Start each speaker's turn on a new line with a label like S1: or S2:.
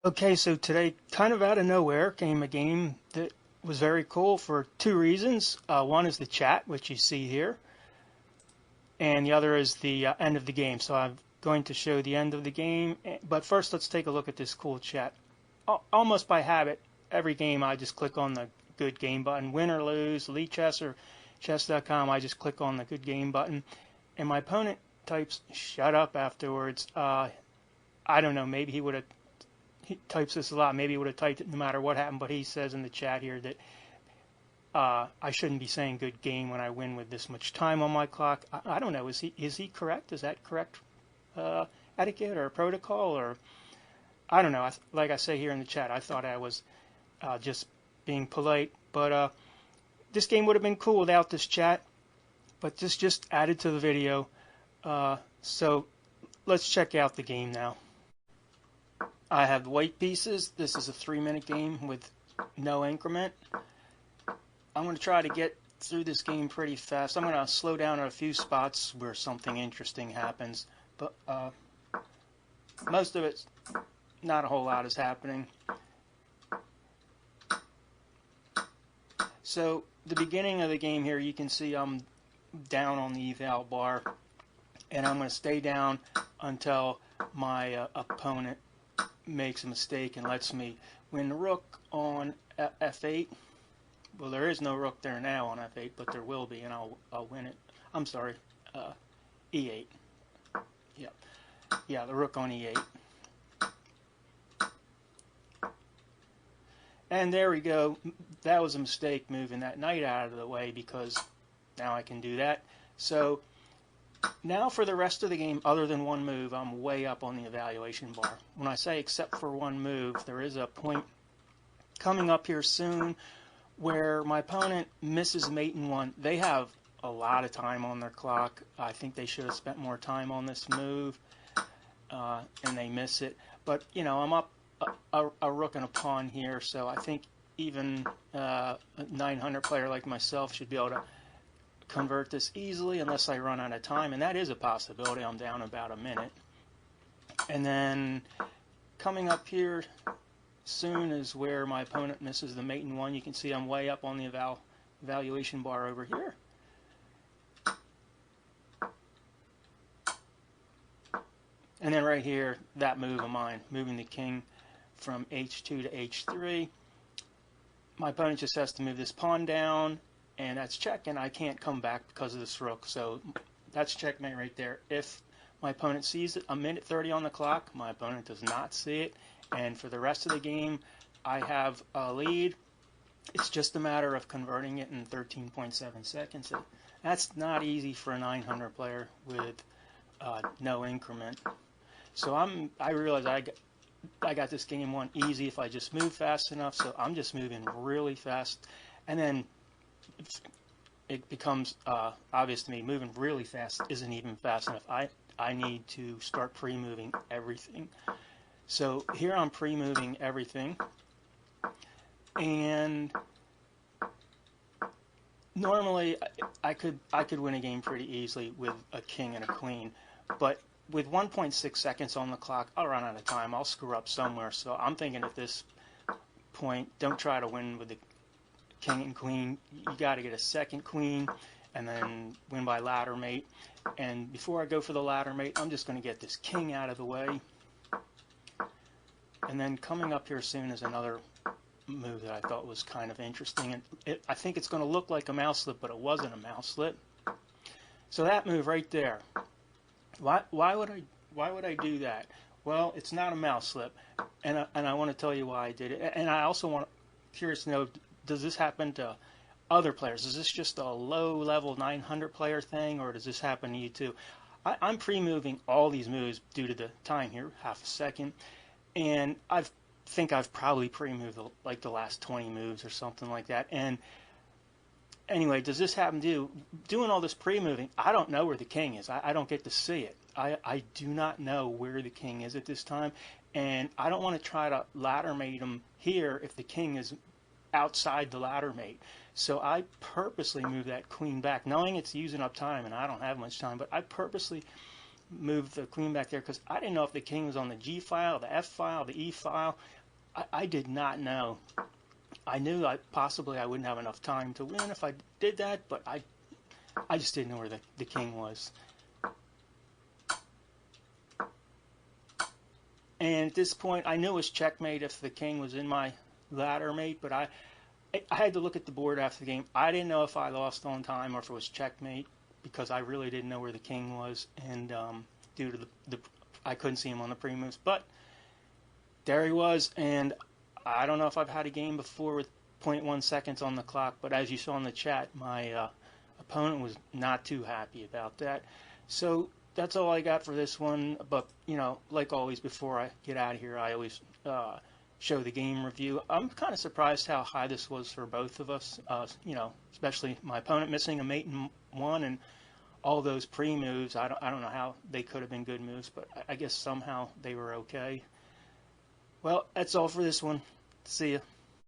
S1: Okay, so today, kind of out of nowhere, came a game that was very cool for two reasons. One is the chat, which you see here, and the other is the end of the game. So I'm going to show the end of the game, but first let's take a look at this cool chat. Almost by habit, every game I just click on the good game button. Win or lose, Elite Chess or chess.com, I just click on the good game button, and my opponent types "shut up" afterwards. I don't know, maybe he types this a lot. Maybe he would have typed it no matter what happened, but he says in the chat here that I shouldn't be saying good game when I win with this much time on my clock. I don't know. Is he correct? Is that correct uh, etiquette or protocol? Or I don't know. Like I say here in the chat, I thought I was just being polite. But this game would have been cool without this chat. But this just added to the video. So let's check out the game now. I have white pieces. This is a 3-minute game with no increment. I'm going to try to get through this game pretty fast. I'm going to slow down at a few spots where something interesting happens, but most of it's not a whole lot is happening. So the beginning of the game here, you can see I'm down on the eval bar, and I'm going to stay down until my opponent makes a mistake and lets me win the rook on f8. Well, there is no rook there now on f8, but there will be, and I'll win it. I'm sorry, e8. Yeah, the rook on e8. And there we go. That was a mistake moving that knight out of the way because now I can do that. So now for the rest of the game, other than one move, I'm way up on the evaluation bar. When I say except for one move, there is a point coming up here soon where my opponent misses mate in one. They have a lot of time on their clock. I think they should have spent more time on this move, and they miss it. But, you know, I'm up a rook and a pawn here, so I think even a 900 player like myself should be able to convert this easily unless I run out of time, and that is a possibility. I'm down about a minute. And then coming up here soon is where my opponent misses the mate in one. You can see I'm way up on the evaluation bar over here. And then right here, that move of mine, moving the king from h2 to h3. My opponent just has to move this pawn down, and that's check, and I can't come back because of this rook. So that's checkmate right there. If my opponent sees it, a minute 30 on the clock, my opponent does not see it. And for the rest of the game, I have a lead. It's just a matter of converting it in 13.7 seconds. That's not easy for a 900 player with no increment. So I realize I got this game won easy if I just move fast enough. So I'm just moving really fast, and then it becomes obvious to me moving really fast isn't even fast enough. I need to start pre-moving everything. So here I'm pre-moving everything, and normally I could win a game pretty easily with a king and a queen, but with 1.6 seconds on the clock, I'll run out of time. I'll screw up somewhere. So I'm thinking at this point, don't try to win with the king and queen. You got to get a second queen and then win by ladder mate. And before I go for the ladder mate, I'm just going to get this king out of the way. And then coming up here soon is another move that I thought was kind of interesting. And I think it's going to look like a mouse slip, but it wasn't a mouse slip. So that move right there. Why would I do that? Well, it's not a mouse slip, and I want to tell you why I did it. And I also curious to know, does this happen to other players? Is this just a low-level 900 player thing, or does this happen to you too? I'm pre-moving all these moves due to the time here, half a second, and I think I've probably pre-moved like the last 20 moves or something like that. And anyway, does this happen to you? Doing all this pre-moving, I don't know where the king is. I don't get to see it. I do not know where the king is at this time, and I don't want to try to ladder mate him here if the king is outside the ladder mate. So I purposely move that queen back, knowing it's using up time, and I don't have much time, but I purposely move the queen back there because I didn't know if the king was on the G file, the F file, the E file. I did not know. I knew possibly I wouldn't have enough time to win if I did that, but I just didn't know where the king was. And at this point, I knew it was checkmate if the king was in my ladder mate, but I had to look at the board after the game. I didn't know if I lost on time or if it was checkmate because I really didn't know where the king was, and due to I couldn't see him on the pre-moves. But there he was, and I don't know if I've had a game before with 0.1 seconds on the clock, but as you saw in the chat, my opponent was not too happy about that. So that's all I got for this one. But, you know, like always, before I get out of here, I always show the game review. I'm kind of surprised how high this was for both of us, you know, especially my opponent missing a mate in one and all those pre-moves. I don't know how they could have been good moves, but I guess somehow they were okay. Well, that's all for this one. See ya.